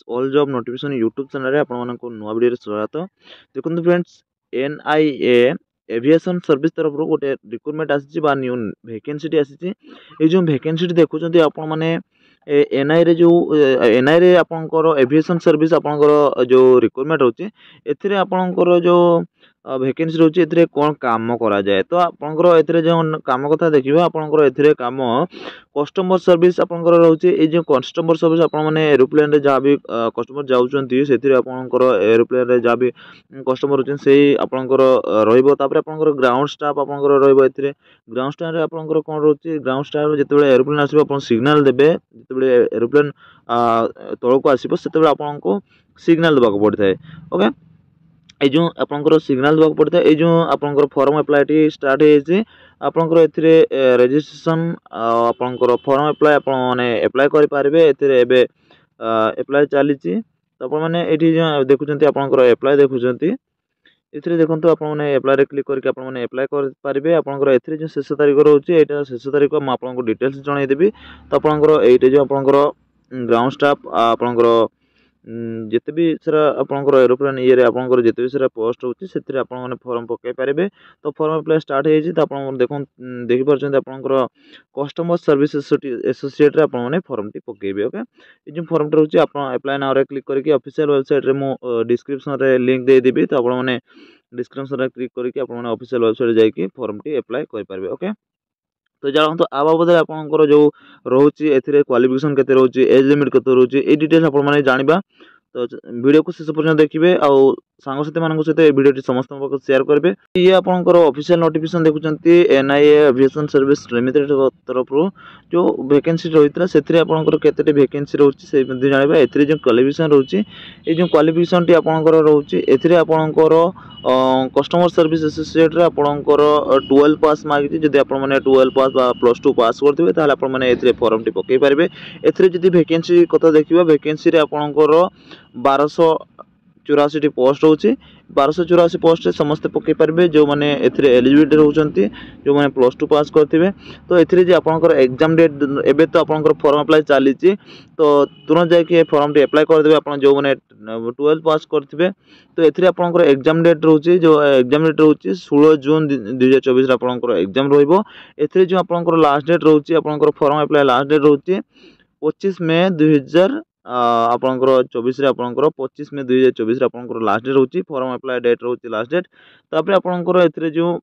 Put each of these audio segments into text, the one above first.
All job notification YouTube channel रे आपण मानक नुआ वीडियो रे स्वागत। देखंतु फ्रेंड्स, एनआईए एविएशन सर्विस तरफ रो गोटे रिक्रुटमेंट आसी बा न्यू वैकेंसी आसी। ए जो वैकेंसी देखुचंती आपण माने एनआई रे जो एनआई रे आपनकर एविएशन सर्विस आपनकर जो रिक्रुटमेंट होची एथिरे आपनकर जो वैकेंसी रोची एथिरे कोन काम करा जाए। तो आपनकर एथिरे जो काम कथा देखिबा आपनकर एथिरे काम कस्टमर सर्विस आपनकर रहउची। ए जो कस्टमर सर्विस आपण माने एरोप्लेन रे जहाँ भी कस्टमर जाउचंती सेथिरे आपनकर एरोप्लेन रे जहाँ भी कस्टमर होचन सेही आपनकर रहइबो। तापर आपनकर ग्राउंड स्टाफ आपनकर रहइबो। एथिरे ग्राउंड स्टाफ रे आपनकर कोन रहउची, ग्राउंड स्टाफ जेतेबेले एरोप्लेन आसीबो आपण सिग्नल देबे। जेतेबेले एरोप्लेन तळको आसीबो सेतेबेले आपनको सिग्नल देबाक पड़थाय। ओके, ए जो आपनकर सिग्नल देबाक पड़थाय। ए जो आपनकर फॉर्म अप्लाई टी स्टार्ट हेछि। आपनकर एथिरे रजिस्ट्रेशन आपनकर फॉर्म अप्लाई आपण माने अप्लाई करि पारबे। एथिरे एबे अप्लाई चलीछि। तो आपण माने एठी जो देखुचंती आपनकर अप्लाई देखुचंती एथिरे देखंतु आपण माने अप्लाई रे क्लिक करके आपण माने अप्लाई कर पारबे। आपनकर एथिरे जो शेष तारिख रहउछि एटा शेष तारिख म आपनको डिटेल्स जणाई देबी। तो आपनकर एइटे जो आपनकर ग्राउंड स्टाफ आपनकर जेते भी सारा आपनकर एरोप्लेन ये रे आपनकर जेते भी सारा पोस्ट होछि सेथिरे आपण माने फॉर्म पकै पारबे। तो फॉर्म अप्लाई स्टार्ट हेछि। तो आपण देखन देखि परछन आपनकर कस्टमर सर्विस एसोसिएट रे आपण माने फॉर्म टी पकेबे। ओके, ए जो फॉर्म टी रहउछि आपण अप्लाई नाउ रे क्लिक करके ऑफिशियल वेबसाइट रे मो डिस्क्रिप्शन रे लिंक दे देबी। तो आपण माने डिस्क्रिप्शन रे क्लिक करके आपण माने ऑफिशियल वेबसाइट जाईकी फॉर्म टी अप्लाई कर पारबे। ओके, तो जानतु आ बाबद आपनकर जो रहउछि एथिरे क्वालिफिकेशन केते रहउछि, एज लिमिट केते रहउछि, ए डिटेल्स आपण माने जानिबा। तो वीडियो को शेष पर्यंत देखिए आउ सांगसाथी मान सहित ए वीडियो समस्त शेयर करेंगे। ये आपंकर ऑफिशियल नोटिफिकेशन देखुंत एनआईए एविएशन सर्विस लिमिटेड तरफ जो वैकेंसी रही है से आपंकर केते वैकेंसी रोचे से जानवा। ए जो क्वालिफिकेशन रोचे ये जो क्वालिफिकेशन टी आपंकर रोचे ए आपंकर कस्टमर सर्विस एसोसिएट रे आपंकर 12 पास मांगी। जदि आप 12 पास +2 पास करते ताले आपण माने एथिरे फॉर्म टी पकई पारबे। एथिरे जदि वैकेंसी कथा देखिबा वैकेंसी रे आपंकर 1284 टी पोस्ट होची। 1284 पोस्ट रे समस्त पकई पारबे जो माने एथिरे एलिजिबिलिटी रहउचंती, जो माने +2 पास करथिबे। तो एथिरे जे आपनकर एग्जाम डेट एबे तो आपनकर फॉर्म अप्लाई चालीची। तो तुरंत जाके फॉर्म टी अप्लाई कर देबे आपन जो माने 12 पास करथिबे। तो एथिरे आपनकर एग्जाम डेट रहउची, जो एग्जाम डेट रहउची 16 जून 2024 रे आपनकर एग्जाम रहइबो। एथिरे जो आपनकर लास्ट डेट रहउची आपनकर फॉर्म अप्लाई लास्ट डेट रहउची 25 मई 2000 आपनकर 24 रे आपनकर 25 मई 2024 रे आपनकर लास्ट डेट रहउची। फॉर्म अप्लाई डेट रहउची लास्ट डेट। तापर आपनकर एथिरे जो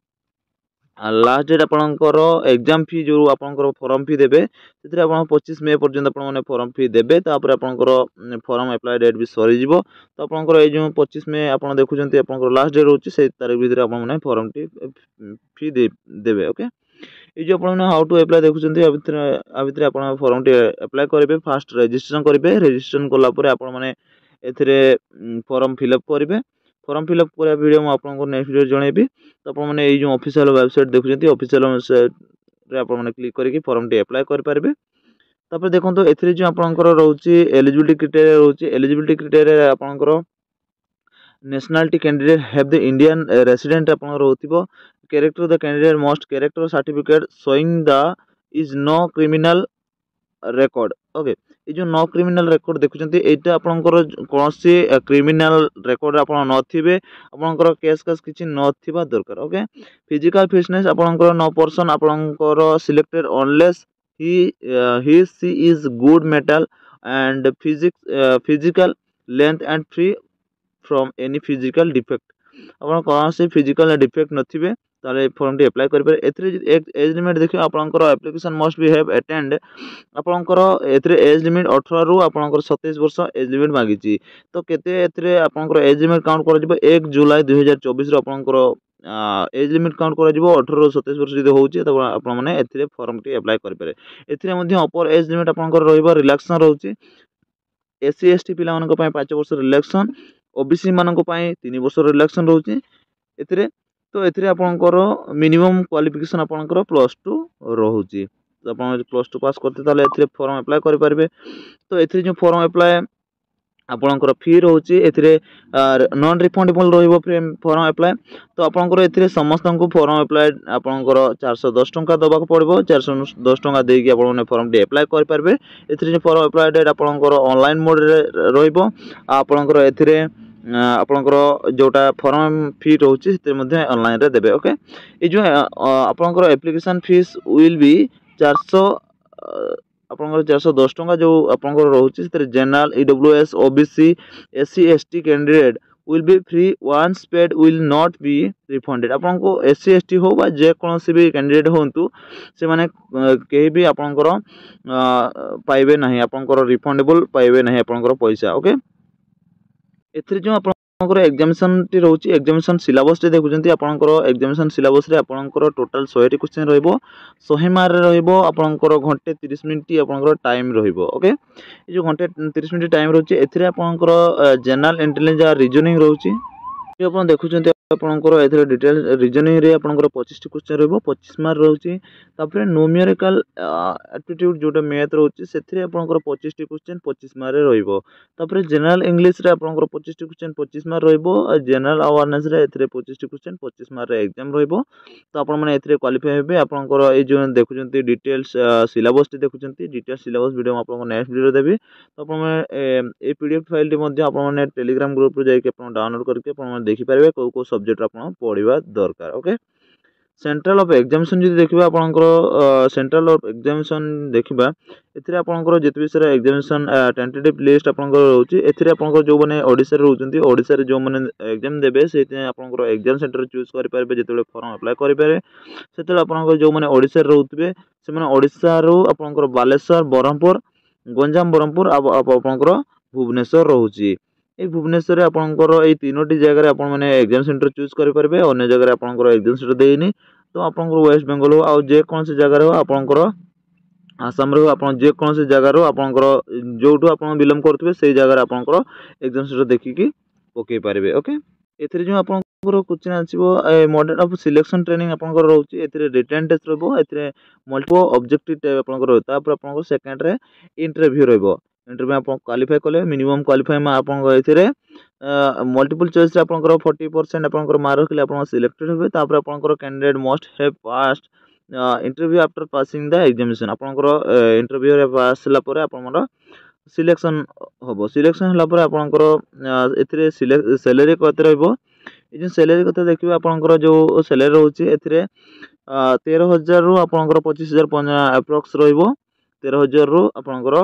लास्ट डेट आपनकर एग्जाम फी जो आपनकर फॉर्म फी देबे सेथिरे आपन 25 मई पर्यंत आपन माने फॉर्म फी देबे। तापर आपनकर फॉर्म अप्लाई डेट भी सरी जिवो। तो आपनकर ए जो 25 मई आपन देखुचंती आपनकर लास्ट डेट रहउची से तारिख भितर आपन माने फॉर्म टी फी देबे। ओके, ये जो आपन हाउ टू अप्लाई देखुचंती आ भितर आपन फॉर्म टी अप्लाई करिवे। फास्ट रजिस्ट्रेशन करिवे। रजिस्ट्रेशन कोला परे आपन माने एथिरे फॉर्म फिलअप करिवे। फॉर्म फिलअप करा वीडियो म आपन नेक्स्ट वीडियो जणेबी। तो आपन माने ए जो ऑफिशियल वेबसाइट देखुचंती ऑफिशियल वेबसाइट रे आपन माने क्लिक करके फॉर्म टी अप्लाई कर पारबे। तापर देखंतो एथिरे जो आपनकर रहउची एलिजिबिलिटी क्राइटेरिया रहउची। एलिजिबिलिटी क्राइटेरिया आपनकर nationality candidate have the Indian resident अपन रहउथिबो। Character of the candidate must character certificate showing the is no criminal record. Okay, ये जो नो क्रिमिनल रेकॉर्ड देखुचंती एटा आपनकर कोनसी क्रिमिनल रेकॉर्ड आपन नथिबे, आपनकर केस किछि नथिबा दरकार। ओके, फिजिकल फिटनेस आपनकर नो पर्सन आपनकर selected unless he she is good mental and physical length and free from any physical defect. आपन कौन से फिजिकल डिफेक्ट नथिबे ताले फॉर्म टी अप्लाई करि पारे। एथरे एक एज लिमिट देखियो आपनकर application must be have attend. आपनकर एथरे एज लिमिट 18 रु आपनकर 27 वर्ष एज लिमिट मागिची। तो केते एथरे आपनकर एज लिमिट काउंट करा जिवो 1 जुलाई 2024 रु आपनकर एज लिमिट काउंट करा जिवो 18 रु 27 वर्ष जदि होउची त आपन माने एथरे फॉर्म टी अप्लाई करि पारे। एथरे मध्ये अपर एज लिमिट आपनकर रहइबो रिलैक्सेशन रहउची। एससी एसटी पिला मानक पय 5 वर्ष रिलैक्सेशन, ओबीसी मानक पय 3 वर्ष रिलैक्सेशन रहउची एथरे। तो एथरे आपनकर मिनिमम क्वालिफिकेशन आपनकर +2 रहउची। तो आपन +2 पास करते ताले एथरे फॉर्म अप्लाई करि पारबे। तो एथरे जो फॉर्म अप्लाई ଆପଣଙ୍କର ଫି ରହୁଛି ଏଥିରେ ନନ୍ ରିଫଣ୍ଡେବଲ୍ ରହିବ ଫର୍ମ ଆପ୍ଲାଏ। ତ ଆପଣଙ୍କର ଏଥିରେ ସମସ୍ତଙ୍କୁ ଫର୍ମ ଆପ୍ଲାଏ ଆପଣଙ୍କର 410 ଟଙ୍କା ଦେବାକୁ ପଡ଼ିବ। 410 ଟଙ୍କା ଦେଇକି ଆପଣମାନେ ଫର୍ମଟି ଆପ୍ଲାଏ କରିପାରିବେ। ଏଥିରେ ଯେଉଁ ଫର୍ମ ଆପ୍ଲାଏ ଡେଟ୍ ଆପଣଙ୍କର ଅନଲାଇନ୍ ମୋଡ଼ରେ ରହିବ। ଆଉ ଆପଣଙ୍କର ଏଥିରେ ଆପଣଙ୍କର ଯେଉଁଟା ଫର୍ମ ଫି ରହୁଛି ସେଥିରେ ମଧ୍ୟ ଅନଲାଇନ୍ରେ ଦେବେ। ଓକେ, ଏଇ ଯେଉଁ ଆପଣଙ୍କର ଆପ୍ଲିକେସନ୍ ଫିସ୍ ୱିଲ୍ ବି 400 ଆପଣଙ୍କର 410 ଟଙ୍କା ଯେଉଁ ଆପଣଙ୍କର ରହୁଛି ସେଥିରେ general EWS OBC SC ST candidate will be free once paid will not be refunded। ଆପଣଙ୍କୁ SC ST ହଉ ବା ଯେକୌଣସି ବି କ୍ୟାଣ୍ଡିଡେଟ୍ ହୁଅନ୍ତୁ ସେମାନେ କେହି ବି ଆପଣଙ୍କର ପାଇବେ ନାହିଁ, ଆପଣଙ୍କର ରିଫଣ୍ଡେବଲ୍ ପାଇବେ ନାହିଁ ଆପଣଙ୍କର ପଇସା। ଓକେ, ଏଥିରେ ଯେଉଁ ଆପଣଙ୍କର ଏକ୍ଜାମିନେସନ୍ଟି ରହୁଛି ଏକ୍ଜାମିନେସନ୍ ସିଲାବସ୍ଟି ଦେଖୁଛନ୍ତି ଆପଣଙ୍କର ଏକ୍ଜାମିନେସନ୍ ସିଲାବସ୍ରେ ଆପଣଙ୍କର ଟୋଟାଲ୍ 100ଟି କ୍ୱେଶ୍ଚନ୍ ରହିବ। 100 ମାର୍କରେ ରହିବ ଆପଣଙ୍କର ଘଣ୍ଟେ 30 ମିନିଟ୍ ଆପଣଙ୍କର ଟାଇମ୍ ରହିବ। ଓକେ, ଏ ଯେଉଁ ଘଣ୍ଟେ 30 ମିନିଟ୍ ଟାଇମ୍ ରହୁଛି ଏଥିରେ ଆପଣଙ୍କର ଜେନେରାଲ୍ ଇଣ୍ଟେଲିଜେନ୍ସ ଆର୍ ରହୁଛି। जो आप देखुं आपंकर ए डिटेल रिजनिंग रे आपंकर 25टी क्वेश्चन रही 25 मार्क रोचे। तापर न्यूमेरिकल एप्टीट्यूड जोटा मैथ रोचे से 25टी क्वेश्चन 25 मार्क रही। जनरल इंग्लिश रे आपंकर 25टी क्वेश्चन 25 मार्क रही। जनरल अवेयरनेस रे 25टी क्वेश्चन 25 मार्क एग्जाम रही। तो आपने क्वालिफाई हे आपंकर ये देखुं डिटेल्स सिलेबस टी देखुं डिटेल्स सिलेबस वीडियो आपको नेक्स्ट वीडियो देवी। तो आपने PDF फाइल आपने टेलीग्राम ग्रुप रे जाके डाउनलोड करके देखिपारे कौ कौ सब्जेक्ट आप पढ़ा दरकार। ओके, सेंट्रल ऑफ एग्जामिनेशन जो देखा आपंकर सेंट्रल ऑफ एग्जामिनेशन देखा एथिरे आपंकर जिते भी सारा एग्जामिनेशन टेंटेटिव लिस्ट आपंकर रोचे। एथिरे आपंकर जो माने ओडिसा रे रहउचंती ओडिसा रे जो माने एग्जाम देबे सेते आपंकर एग्जाम सेंटर चूज करि पारबे। जेतेले फॉर्म अप्लाई करि पारे सेतेले आपंकर जो माने ओडिसा रे रहउतबे से माने ओडिसा रो आपंकर बालेश्वर बरहमपुर गंजाम बरहमपुर आपंकर भुवनेश्वर रहउची। ये भुवनेश्वर आपंकर ये तीनोटी जगह आप एग्जाम सेंटर चूज करेंगे। अन्य जगह आपंकर एग्जाम सेंटर देनी तो आपंकर वेस्ट बेंगल हो आउ जेकोसी जगार हो आपंकर आसाम रो आप जेकोसी जगार आपंकर जोठू आप बिलोंग करुवे से जगह आपंकर एग्जाम सेंटर देखिकी पकई पारे। ओके, एथिरे जो आपंकर क्वेश्चन आसीबो मॉडल ऑफ सिलेक्शन ट्रेनिंग आपंकर रहउची। एथिरे रिटन टेस्ट रहबो। एथिरे मल्टीपल ऑब्जेक्टिव टाइप आपंकर रहता तापर आपंकर सेकंड रे इंटरव्यू रहबो। इंटरव्यू आप क्वालिफाई कले मिनिमम क्वालिफाई में आपंकर एथिरे मल्टीपल चॉइस रे आपंकर 40% आपंकर मार्क रखले आपंकर सिलेक्टेड होबे। तापर आपंकर candidate must have passed interview after passing the examination. आपंकर इंटरव्यू रे पास हला परे आपंकर सिलेक्शन होबो। सिलेक्शन हला परे आपंकर एथिरे सैलरी कते रहबो। ए जे सैलरी कते देखिबे आपंकर जो सैलरी रहउची एथिरे 13,000 रु आपंकर 25,000 अप्रॉक्स रहइबो। 13,000 रु आपंकर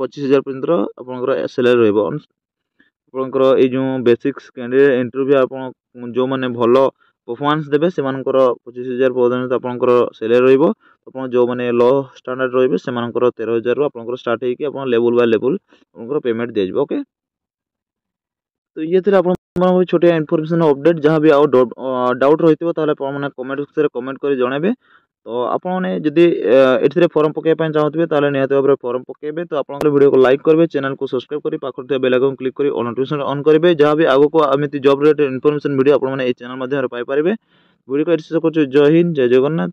25,000 पर्यंत आपंकर सैलरी रहइबो। आपंकर ये जो बेसिक्स कैंडिडेट इंटरव्यू आप जो मैंने भल परफॉर्मेंस देवे से 25,000 पर्यंत आपंकर सैलरी रहिबो। आप जो मैंने लो स्टैंडर्ड रहिबे से 13,000 रु आपंकर स्टार्ट होइकी आप लेवल बाय लेवल आपंकर पेमेंट दिया जिवो। ओके, तो ये थे आप छोटे इनफॉरमेशन अपडेट जहाँ भी आउ डाउट रही है कमेंट बक्स में कमेंट कर जनइबे। तो आपने जदि ए फॉर्म पकड़ चाहते हैं निहत भाव में फॉर्म पकेबे। तो आप वीडियो को लाइक करेंगे, चैनल को सब्सक्राइब कर पाखर बेल आइकन क्लिक कर नोटिफिकेशन ऑन करेंगे। जहाँ भी आगो को एमती जॉब रिलेटेड इनफॉरमेशन वीडियो आपने चैनल पाइपर। वीडियो को जय हिंद, जय जगन्नाथ।